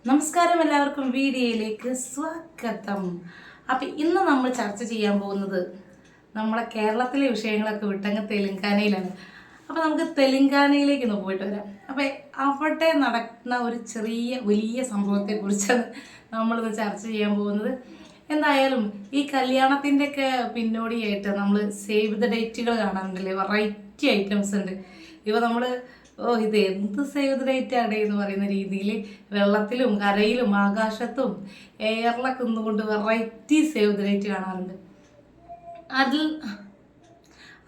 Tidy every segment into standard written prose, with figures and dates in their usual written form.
നമസ്കാരം, എല്ലാവർക്കും വീഡിയോയിലേക്ക് സ്വാഗതം. അപ്പം ഇന്ന് നമ്മൾ ചർച്ച ചെയ്യാൻ പോകുന്നത് നമ്മളെ കേരളത്തിലെ വിഷയങ്ങളൊക്കെ വിട്ടങ്ങ് തെലുങ്കാനയിലാണ്. അപ്പം നമുക്ക് തെലുങ്കാനയിലേക്ക് ഒന്ന് പോയിട്ട് വരാം. അപ്പം അവിടെ നടക്കുന്ന ഒരു വലിയ സംഭവത്തെക്കുറിച്ചാണ് നമ്മളിന്ന് ചർച്ച ചെയ്യാൻ പോകുന്നത്. എന്തായാലും ഈ കല്യാണത്തിൻ്റെയൊക്കെ പിന്നോടിയായിട്ട് നമ്മൾ സേവ് ദ ഡേറ്റുകൾ കാണാറുണ്ടല്ലേ, വെറൈറ്റി ഐറ്റംസ് ഉണ്ട്. ഇവ നമ്മൾ ഇത് എന്ത് സേവ് ദ ഡേറ്റ് ആണ് എന്ന് പറയുന്ന രീതിയിൽ വെള്ളത്തിലും കരയിലും ആകാശത്തും എയറിലൊക്കെ നിന്നുകൊണ്ട് വെറൈറ്റി സേവ് ദ ഡേറ്റ് കാണാറുണ്ട്.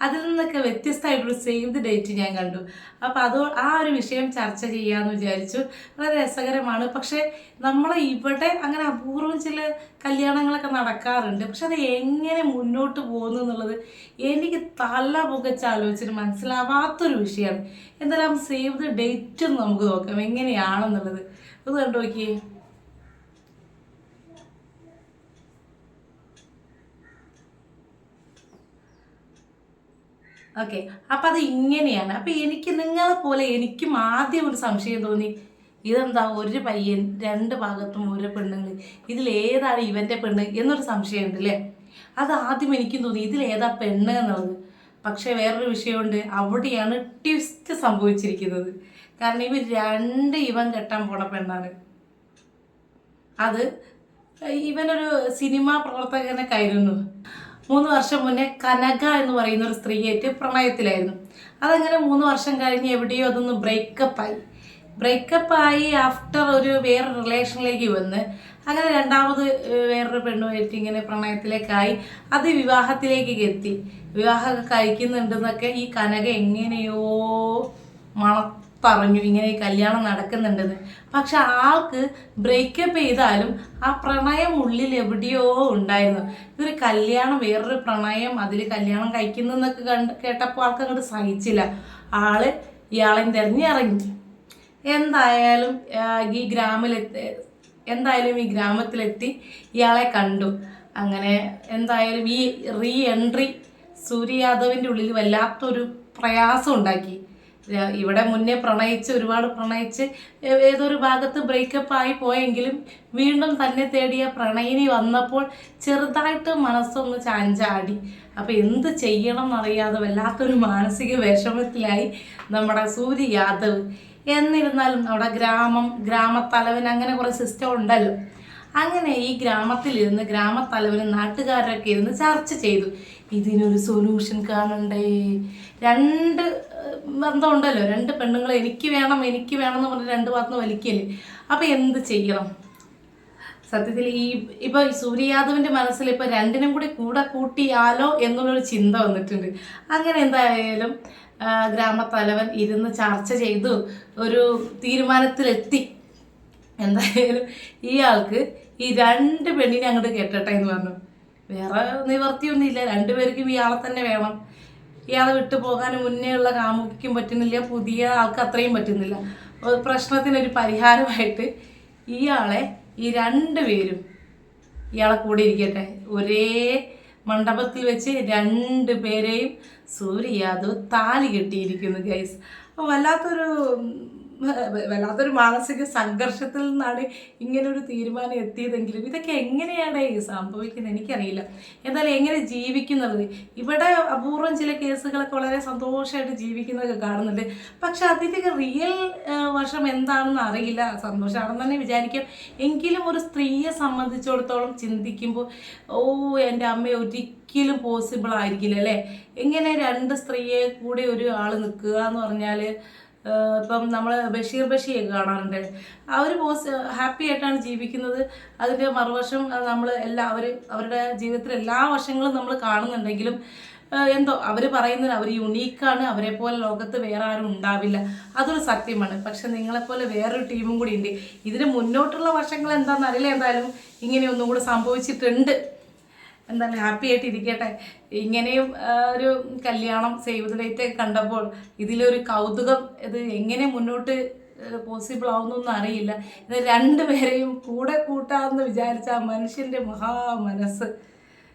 അതിൽ നിന്നൊക്കെ വ്യത്യസ്തമായിട്ടൊരു സേവ് ദ ഡേറ്റ് ഞാൻ കണ്ടു. അപ്പോൾ ആ ഒരു വിഷയം ചർച്ച ചെയ്യാമെന്ന് വിചാരിച്ചു. വളരെ രസകരമാണ്. പക്ഷേ നമ്മളെ ഇവിടെ അങ്ങനെ അപൂർവം ചില കല്യാണങ്ങളൊക്കെ നടക്കാറുണ്ട്. പക്ഷെ അത് എങ്ങനെ മുന്നോട്ട് പോകുന്നു എന്നുള്ളത് എനിക്ക് തല പുകച്ച് ആലോചിച്ചിട്ട് മനസ്സിലാവാത്തൊരു വിഷയമാണ്. എന്തായാലും സേവ് ദ ഡേറ്റ് നമുക്ക് നോക്കാം എങ്ങനെയാണെന്നുള്ളത്. അത് കണ്ടു നോക്കിയേ. ഓക്കെ, അപ്പം അത് ഇങ്ങനെയാണ്. അപ്പം നിങ്ങളെ പോലെ എനിക്കും ആദ്യം ഒരു സംശയം തോന്നി. ഇതെന്താ ഒരു പയ്യൻ രണ്ട് ഭാഗത്തും ഓരോ പെണ്ണുങ്ങൾ, ഇതിലേതാണ് ഇവൻ്റെ പെണ്ണ് എന്നൊരു സംശയം ഉണ്ട് അല്ലേ. അത് ആദ്യം എനിക്കും തോന്നി ഇതിലേതാ പെണ്ണ് എന്നുള്ളത്. പക്ഷേ വേറൊരു വിഷയമുണ്ട്, അവിടെയാണ് ട്വിസ്റ്റ് സംഭവിച്ചിരിക്കുന്നത്. കാരണം ഇവൻ കെട്ടാൻ പോണ പെണ്ണാണ്. അത് ഇവനൊരു സിനിമാ പ്രവർത്തകനെ കയറുന്നു. 3 വർഷം മുന്നേ കനക എന്ന് പറയുന്ന ഒരു സ്ത്രീയായിട്ട് പ്രണയത്തിലായിരുന്നു. അതങ്ങനെ 3 വർഷം കഴിഞ്ഞ് എവിടെയോ അതൊന്ന് ബ്രേക്കപ്പായി ആഫ്റ്റർ വേറൊരു റിലേഷനിലേക്ക് വന്ന് അങ്ങനെ രണ്ടാമത് വേറൊരു പെണ്ണുമായിട്ട് ഇങ്ങനെ പ്രണയത്തിലേക്കായി അത് വിവാഹത്തിലേക്ക് എത്തി. വിവാഹമൊക്കെ കഴിക്കുന്നുണ്ടെന്നൊക്കെ ഈ കനക എങ്ങനെയോ പറഞ്ഞു ഇങ്ങനെ കല്യാണം നടക്കുന്നുണ്ടെന്ന്. പക്ഷെ ആൾക്ക് ബ്രേക്കപ്പ് ചെയ്താലും ആ പ്രണയം ഉള്ളിൽ എവിടെയോ ഉണ്ടായിരുന്നു. ഇതൊരു കല്യാണം, വേറൊരു പ്രണയം, അതിൽ കല്യാണം കഴിക്കുന്നതെന്നൊക്കെ കേട്ടപ്പോൾ ആൾക്ക് അങ്ങോട്ട് സഹിച്ചില്ല. ഇയാളെ തിരഞ്ഞിറങ്ങി. എന്തായാലും ഈ ഗ്രാമത്തിലെത്തി ഇയാളെ കണ്ടു. അങ്ങനെ എന്തായാലും ഈ റീ എൻട്രി സൂര്യ യാദവിൻ്റെ ഉള്ളിൽ വല്ലാത്തൊരു പ്രയാസം ഉണ്ടാക്കി. ഇവിടെ മുന്നേ ഒരുപാട് പ്രണയിച്ച് ഏതൊരു ഭാഗത്ത് ബ്രേക്കപ്പ് ആയി പോയെങ്കിലും വീണ്ടും തന്നെ തേടിയ പ്രണയിനി വന്നപ്പോൾ ചെറുതായിട്ട് മനസ്സൊന്ന് ചാഞ്ചാടി. അപ്പം എന്ത് ചെയ്യണം എന്നറിയാതെ വല്ലാത്തൊരു മാനസിക വിഷമത്തിലായി നമ്മുടെ സൂര്യ യാദവ്. എന്നിരുന്നാലും അവിടെ ഗ്രാമത്തലവൻ അങ്ങനെ കുറേ സിസ്റ്റം ഉണ്ടല്ലോ. അങ്ങനെ ഈ ഗ്രാമത്തിലിരുന്ന് ഗ്രാമത്തലവനും നാട്ടുകാരൊക്കെ ഇരുന്ന് ചർച്ച ചെയ്തു. ഇതിനൊരു സൊല്യൂഷൻ കാണണ്ടേ. രണ്ട് ബന്ധമുണ്ടല്ലോ, രണ്ട് പെണ്ണുങ്ങൾ എനിക്ക് വേണം എന്ന് പറഞ്ഞ് രണ്ട് ഭാഗത്തുനിന്ന് വലിക്കല്ലേ. അപ്പം എന്ത് ചെയ്യണം? സത്യത്തിൽ ഇപ്പോൾ സൂര്യ യാദവിൻ്റെ മനസ്സിൽ ഇപ്പോൾ രണ്ടിനും കൂടെ കൂട്ടിയാലോ എന്നുള്ളൊരു ചിന്ത വന്നിട്ടുണ്ട്. അങ്ങനെ എന്തായാലും ഗ്രാമത്തലവൻ ഇരുന്ന് ചർച്ച ചെയ്തു ഒരു തീരുമാനത്തിലെത്തി. എന്തായാലും ഇയാൾക്ക് ഈ രണ്ട് പെണ്ണിനെ അങ്ങോട്ട് കെട്ടട്ടെ എന്ന് പറഞ്ഞു. വേറെ നിവർത്തിയൊന്നുമില്ല, രണ്ടുപേർക്കും ഇയാളെ തന്നെ വേണം. ഇയാളെ വിട്ടു പോകാൻ മുന്നേ ഉള്ള കാമുകിക്കും പറ്റുന്നില്ല, പുതിയ ആൾക്ക് അത്രയും പറ്റുന്നില്ല. പ്രശ്നത്തിനൊരു പരിഹാരമായിട്ട് ഈ രണ്ടുപേരും ഇയാളെ കൂടെ ഇരിക്കട്ടെ. ഒരേ മണ്ഡപത്തിൽ വെച്ച് 2 പേരെയും സൂര്യ യാദവ് താലി കെട്ടിയിരിക്കുന്നു ഗൈസ്. വല്ലാത്തൊരു മാനസിക സംഘർഷത്തിൽ നിന്നാണ് ഇങ്ങനൊരു തീരുമാനം എത്തിയതെങ്കിലും ഇതൊക്കെ എങ്ങനെയാണ് സംഭവിക്കുന്നത് എനിക്കറിയില്ല. എന്തായാലും എങ്ങനെ ജീവിക്കുന്നത്, ഇവിടെ അപൂർവം ചില കേസുകളൊക്കെ വളരെ സന്തോഷമായിട്ട് ജീവിക്കുന്നതൊക്കെ കാണുന്നുണ്ട്. പക്ഷെ അതിൻ്റെയൊക്കെ റിയൽ വശം എന്താണെന്ന് അറിയില്ല. സന്തോഷമാണെന്ന് തന്നെ വിചാരിക്കാം. എങ്കിലും ഒരു സ്ത്രീയെ സംബന്ധിച്ചിടത്തോളം ചിന്തിക്കുമ്പോൾ എൻ്റെ അമ്മ ഒരിക്കലും പോസിബിൾ ആയിരിക്കില്ല അല്ലേ. എങ്ങനെ 2 സ്ത്രീയെ കൂടെ ഒരു ആൾ നിൽക്കുക എന്ന് പറഞ്ഞാൽ, ഇപ്പം നമ്മൾ ബഷീർ കാണാറുണ്ട്. അവർ ഹാപ്പി ആയിട്ടാണ് ജീവിക്കുന്നത്. അതിൻ്റെ മറുവശം അവരുടെ ജീവിതത്തിലെ എല്ലാ വശങ്ങളും നമ്മൾ കാണുന്നുണ്ടെങ്കിലും എന്തോ അവർ പറയുന്നത് അവർ യുണീക്കാണ്, അവരെ പോലെ ലോകത്ത് വേറെ ആരും ഉണ്ടാവില്ല. അതൊരു സത്യമാണ്. പക്ഷെ നിങ്ങളെപ്പോലെ വേറൊരു ടീമും കൂടി ഉണ്ട്. ഇതിന് മുന്നോട്ടുള്ള വശങ്ങൾ എന്താണെന്ന് അറിയില്ല. എന്തായാലും ഇങ്ങനെയൊന്നും കൂടെ സംഭവിച്ചിട്ടുണ്ട്. എന്തായാലും ഹാപ്പി ആയിട്ട് ഇരിക്കട്ടെ. ഇങ്ങനെയും ഒരു കല്യാണം സേവ് ദ ഡേറ്റ് കണ്ടപ്പോൾ ഇതിലൊരു കൗതുകം. ഇത് എങ്ങനെ മുന്നോട്ട് പോസിബിൾ ആവുന്നൊന്നും അറിയില്ല. ഇത് 2 പേരെയും കൂടെ കൂട്ടാമെന്ന് വിചാരിച്ച ആ മനുഷ്യൻ്റെ മനസ്സ്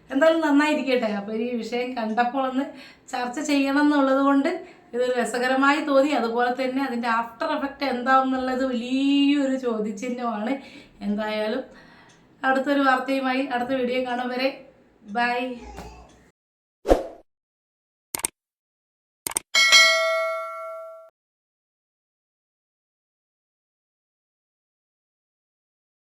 എന്തായാലും നന്നായിരിക്കട്ടെ. അപ്പോൾ ഈ വിഷയം കണ്ടപ്പോൾ ഒന്ന് ചർച്ച ചെയ്യണം എന്നുള്ളത് കൊണ്ട് ഇതൊരു രസകരമായി തോന്നി. അതുപോലെ തന്നെ അതിൻ്റെ ആഫ്റ്റർ എഫക്റ്റ് എന്താവും എന്നുള്ളത് വലിയൊരു ചോദ്യചിഹ്നമാണ്. എന്തായാലും അടുത്തൊരു വാർത്തയുമായി അടുത്ത വീഡിയോ കാണും വരെ ബൈ.